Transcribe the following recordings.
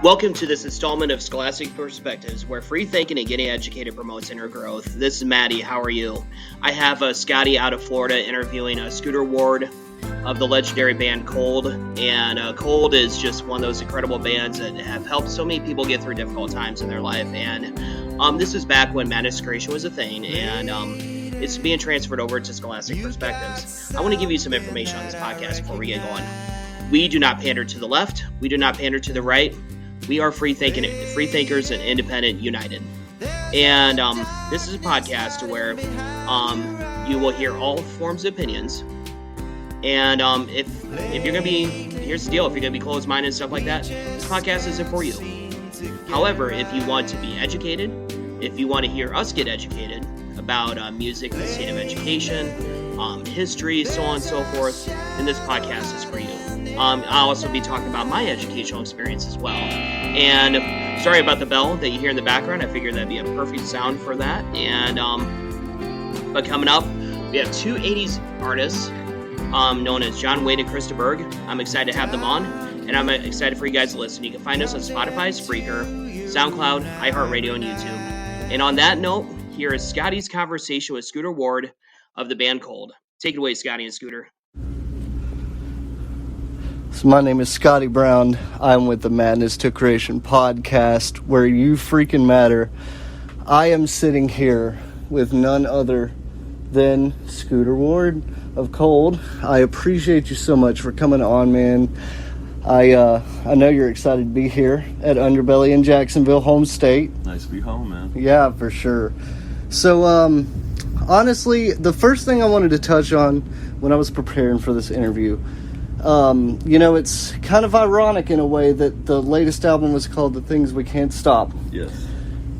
Welcome to this installment of Scholastic Perspectives, where free thinking and getting educated promotes inner growth. This is Maddie. How are you? I have Scotty out of Florida interviewing Scooter Ward of the legendary band Cold. And Cold is just one of those incredible bands that have helped so many people get through difficult times in their life. And this is back when Madness Creation was a thing. And it's being transferred over to Scholastic Perspectives. I want to give you some information on this podcast before we get going. We do not pander to the left. We do not pander to the right. We are free thinkers and independent united. And this is a podcast where you will hear all forms of opinions. And if you're going to be, here's the deal, if you're going to be closed-minded and stuff like that, this podcast isn't for you. However, if you want to be educated, if you want to hear us get educated about music, the state of education, history, so on and so forth, then this podcast is for you. I'll also be talking about my educational experience as well. And sorry about the bell that you hear in the background. I figured that'd be a perfect sound for that. And but coming up, we have two 80s artists known as John Wayne and Krista Berg. I'm excited to have them on, and I'm excited for you guys to listen. You can find us on Spotify, Spreaker, SoundCloud, iHeartRadio, and YouTube. And on that note, here is Scotty's conversation with Scooter Ward of the band Cold. Take it away, Scotty and Scooter. So my name is Scotty Brown. I'm with the Madness to Creation podcast, where you freaking matter. I am sitting here with none other than Scooter Ward of Cold. I appreciate you so much for coming on, man. I know you're excited to be here at Underbelly in Jacksonville, home state. Nice to be home, man. Yeah, for sure. So, honestly, the first thing I wanted to touch on when I was preparing for this interview, it's kind of ironic in a way that the latest album was called The Things We Can't Stop. Yes.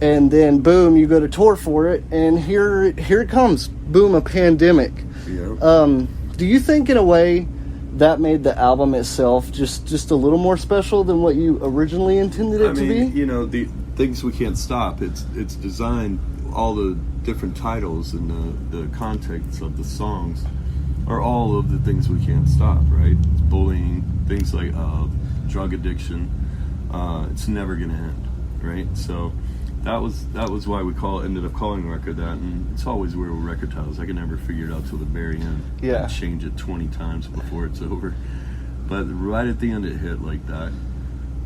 And then, boom, you go to tour for it, and here it comes. Boom, a pandemic. Yeah. Do you think, in a way, that made the album itself just a little more special than what you originally intended it to be? The Things We Can't Stop, it's designed, all the different titles and the context of the songs are all of the things we can't stop, right? It's bullying, things like drug addiction. It's never gonna end, right? So that was why we ended up calling the record that, and it's always weird with record titles. I can never figure it out till the very end. Yeah. I change it 20 times before it's over. But right at the end it hit like that.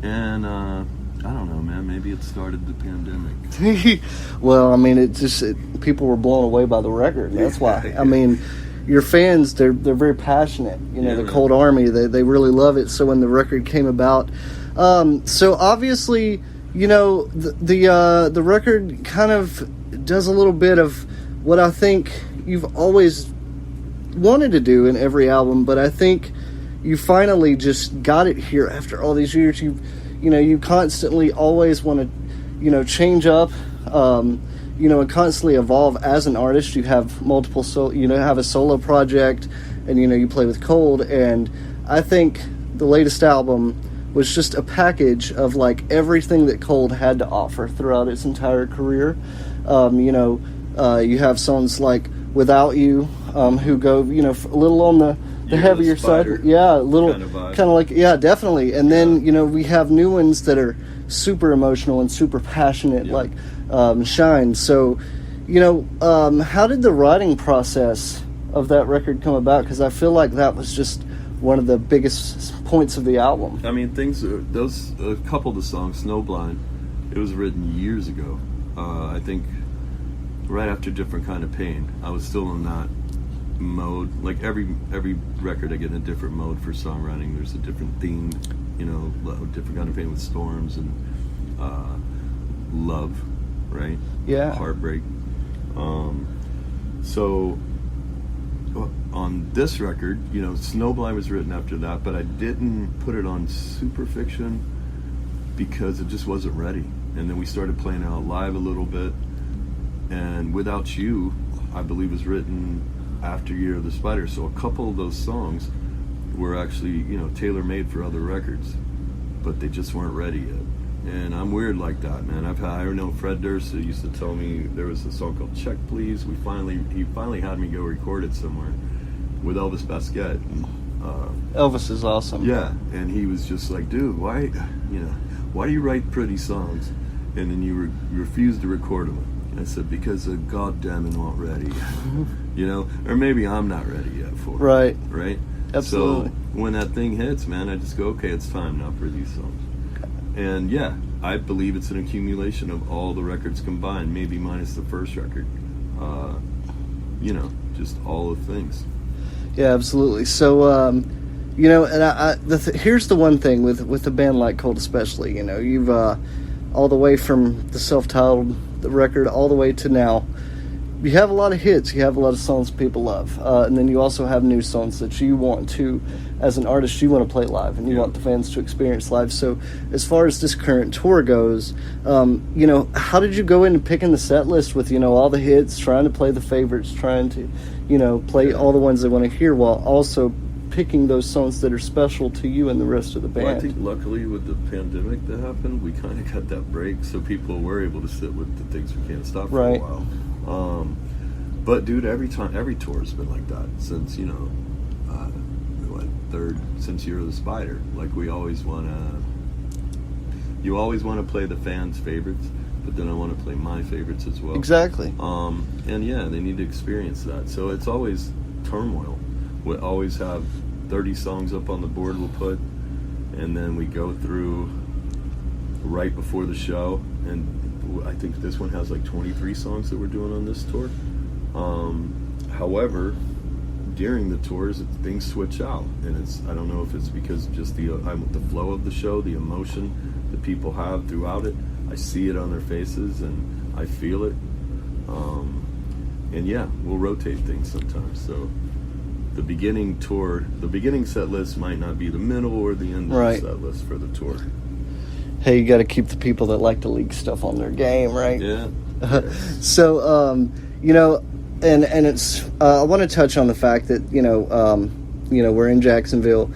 And I don't know, man. Maybe it started the pandemic. Well, I mean, people were blown away by the record. That's why. I mean, your fans, they're very passionate. The Cold Army, they really love it. So when the record came about, so obviously, the record kind of does a little bit of what I think you've always wanted to do in every album, but I think you finally just got it here after all these years. You constantly always want to, change up, and constantly evolve as an artist. You have multiple, have a solo project, and, you play with Cold. And I think the latest album was just a package of, everything that Cold had to offer throughout its entire career. You have songs like Without You, who go, a little on the heavier side. Yeah, a little kind of like, yeah, definitely. And then, we have new ones that are super emotional and super passionate, like Shine. So, how did the writing process of that record come about? Because I feel like that was just one of the biggest points of the album. I mean, a couple of the songs, Snowblind, it was written years ago. I think right after Different Kind of Pain. I was still in that mode. Like every record I get in a different mode for songwriting. There's a different theme, Different Kind of Pain with storms and love, right? Yeah. Heartbreak. So on this record, Snowblind was written after that, but I didn't put it on Superfiction because it just wasn't ready. And then we started playing out live a little bit, and Without You, I believe, was written after Year of the Spider. So a couple of those songs were actually, tailor-made for other records, but they just weren't ready yet. And I'm weird like that, man. I know Fred Durst used to tell me there was a song called Check Please. He finally had me go record it somewhere with Elvis Basquet. Elvis is awesome. Yeah, and he was just like, dude, why why do you write pretty songs and then you refuse to record them? And I said, because God damn it, not ready. You know, or maybe I'm not ready yet for it. Right? Absolutely. So when that thing hits, man, I just go, okay, it's time now for these songs. And yeah, I believe it's an accumulation of all the records combined, maybe minus the first record. You know, just all of things. Yeah, absolutely. So, you know, and here's the one thing with a band like Cold, especially. You know, you've all the way from the self-titled record all the way to now. You have a lot of hits. You have a lot of songs people love, and then you also have new songs that you want to, as an artist, you want to play live, and you want the fans to experience live. So, as far as this current tour goes, you know, how did you go into picking the set list with, you know, all the hits, trying to play the favorites, trying to, you know, play all the ones they want to hear, while also picking those songs that are special to you and the rest of the band? Well, I think luckily with the pandemic that happened, we kind of got that break, so people were able to sit with the things we can't stop for a while. But dude, every tour's been like that since, you know, since Year of the Spider. Like, you always want to play the fans' favorites, but then I want to play my favorites as well. Exactly. And yeah, they need to experience that. So it's always turmoil. We always have 30 songs up on the board we'll put, and then we go through right before the show, and I think this one has like 23 songs that we're doing on this tour. However, during the tours, things switch out, and I don't know if it's because just the flow of the show, the emotion that people have throughout it. I see it on their faces, and I feel it. And yeah, we'll rotate things sometimes. So the beginning set list might not be the middle or the end of the set list for the tour. Hey, you got to keep the people that like to leak stuff on their game, right? Yeah. So, you know, and it's I want to touch on the fact that you know we're in Jacksonville.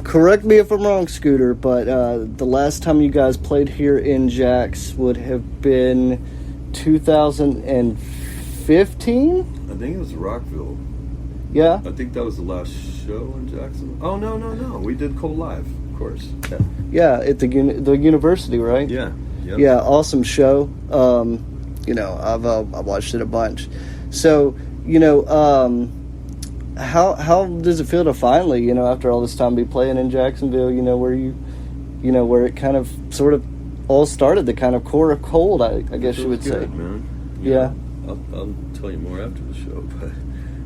Correct me if I'm wrong, Scooter, but the last time you guys played here in Jax would have been 2015. I think it was Rockville. Yeah. I think that was the last show in Jacksonville. Oh no, we did Cold Live, of course. Yeah, at the university, right? Yeah. Yep. Yeah, awesome show. You know, I've watched it a bunch. So, you know, how does it feel to finally, you know, after all this time, be playing in Jacksonville? You know, where where it kind of sort of all started, the kind of core of Cold, I guess you would say. Man. Yeah. I'll tell you more after the show, but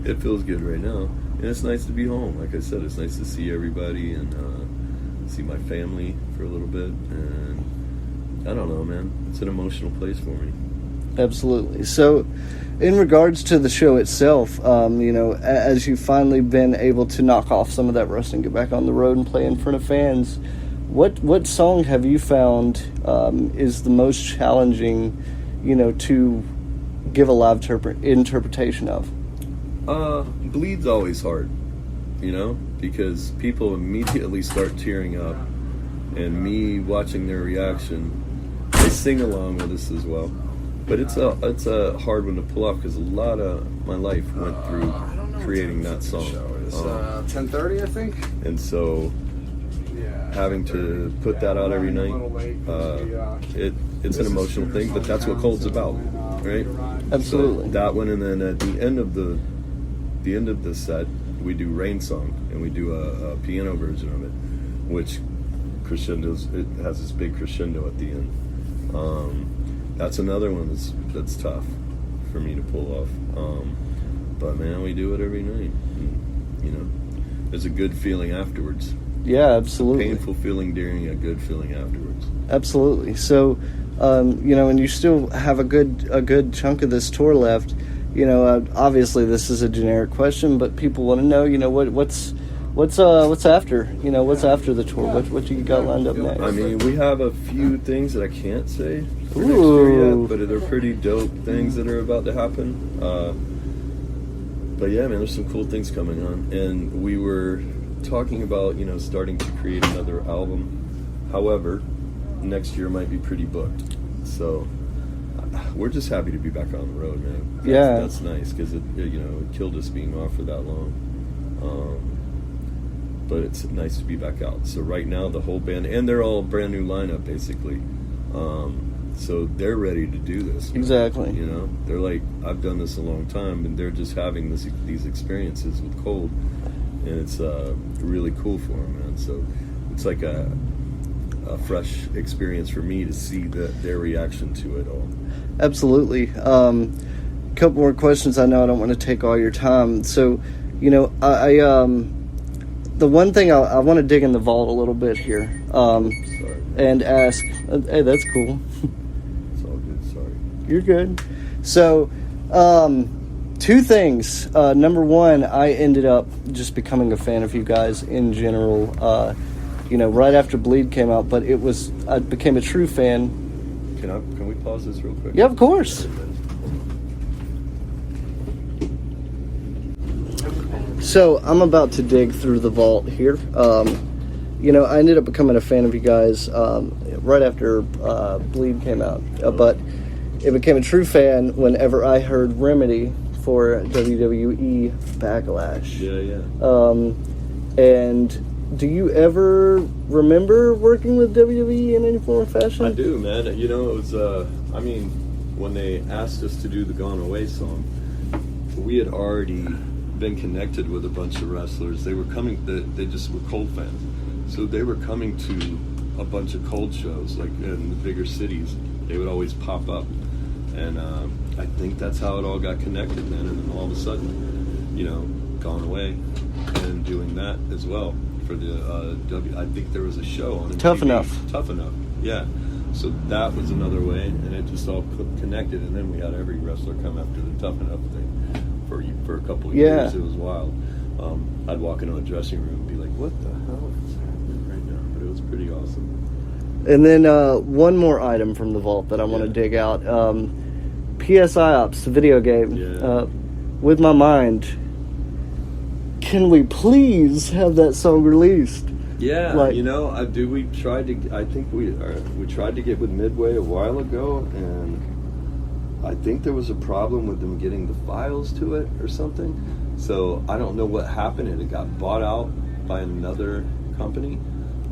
it feels good right now, and it's nice to be home. Like I said, it's nice to see everybody and see my family for a little bit, and I don't know, man. It's an emotional place for me. Absolutely. So, in regards to the show itself, you know, as you've finally been able to knock off some of that rust and get back on the road and play in front of fans, what song have you found is the most challenging, you know, to give a live interpretation of? Bleed's always hard, you know, because people immediately start tearing up, and me watching their reaction, they sing along with us as well. But it's a hard one to pull off because a lot of my life went through creating that song. It's 10:30, I think. And so having to put that out every night, it's an emotional thing, but that's what Cold's about, right? Absolutely. So that one, and then at the end of the set, we do Rain Song, and we do a piano version of it, which crescendos. It has this big crescendo at the end. That's another one that's tough for me to pull off. But man, we do it every night. And, you know, there's a good feeling afterwards. Yeah, absolutely. Painful feeling during, a good feeling afterwards. Absolutely. So, you know, and you still have a good chunk of this tour left. You know, obviously this is a generic question, but people want to know, you know, what's after? You know, what's after the tour? What you got lined up next? I mean, we have a few things that I can't say for next year yet, but they're pretty dope things that are about to happen. But yeah, man, there's some cool things coming on, and we were talking about, you know, starting to create another album. However, next year might be pretty booked, so we're just happy to be back on the road, man. That's nice, because it killed us being off for that long. but it's nice to be back out. So right now the whole band, and they're all brand new lineup basically. So they're ready to do this. Exactly. You know, they're like, I've done this a long time, and they're just having these experiences with Cold, and it's really cool for them, man. So it's like a fresh experience for me to see their reaction to it all. Absolutely. Couple more questions. I know I don't want to take all your time. So, you know, I the one thing I want to dig in the vault a little bit here, and ask. Hey, that's cool. It's all good. Sorry. You're good. So, two things. Number one, I ended up just becoming a fan of you guys in general. You know, right after Bleed came out, but I became a true fan. Can we pause this real quick? Yeah, of course. So I'm about to dig through the vault here. You know, I ended up becoming a fan of you guys right after Bleed came out, but I became a true fan whenever I heard Remedy for WWE Backlash. Yeah. And do you ever remember working with WWE in any form or fashion? I do, man. You know, it was, I mean, when they asked us to do the Gone Away song, we had already been connected with a bunch of wrestlers. They were coming, they just were Cold fans. So they were coming to a bunch of Cold shows, like in the bigger cities. They would always pop up. And I think that's how it all got connected, man. And then all of a sudden, you know, Gone Away and doing that as well. For the I think there was a show on MTV. Tough Enough, yeah. So that was another way, and it just all connected. And then we had every wrestler come after the Tough Enough thing for a couple of years. It was wild. I'd walk into a dressing room and be like, "What the hell is happening right now?" But it was pretty awesome. And then one more item from the vault that I want to dig out: PSIOPS, the video game. Yeah. With My Mind. Can we please have that song released? Yeah, you know, I think we tried to get with Midway a while ago, and I think there was a problem with them getting the files to it or something. So I don't know what happened, and it got bought out by another company.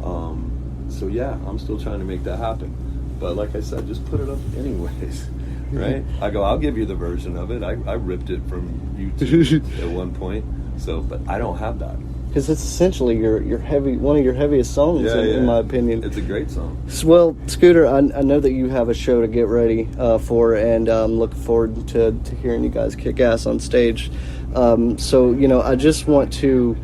So yeah, I'm still trying to make that happen. But like I said, just put it up anyways, right? I'll give you the version of it. I ripped it from YouTube at one point. So, but I don't have that. Because it's essentially one of your heaviest songs, in my opinion. It's a great song. Well, Scooter, I know that you have a show to get ready for, and I'm looking forward to hearing you guys kick ass on stage. So, you know, I just want to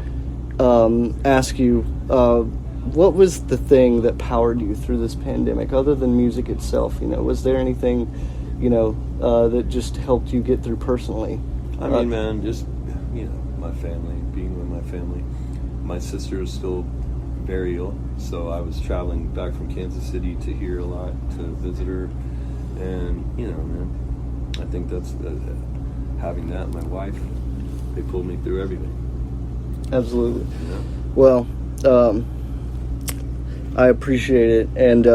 ask you, what was the thing that powered you through this pandemic, other than music itself? You know, was there anything, you know, that just helped you get through personally? I mean, man, just, you know, my family, being with my family. My sister is still very ill, so I was traveling back from Kansas City to here a lot to visit her, and you know, man, I think that's having that. My wife, they pulled me through everything. Absolutely. You know? Well, I appreciate it, and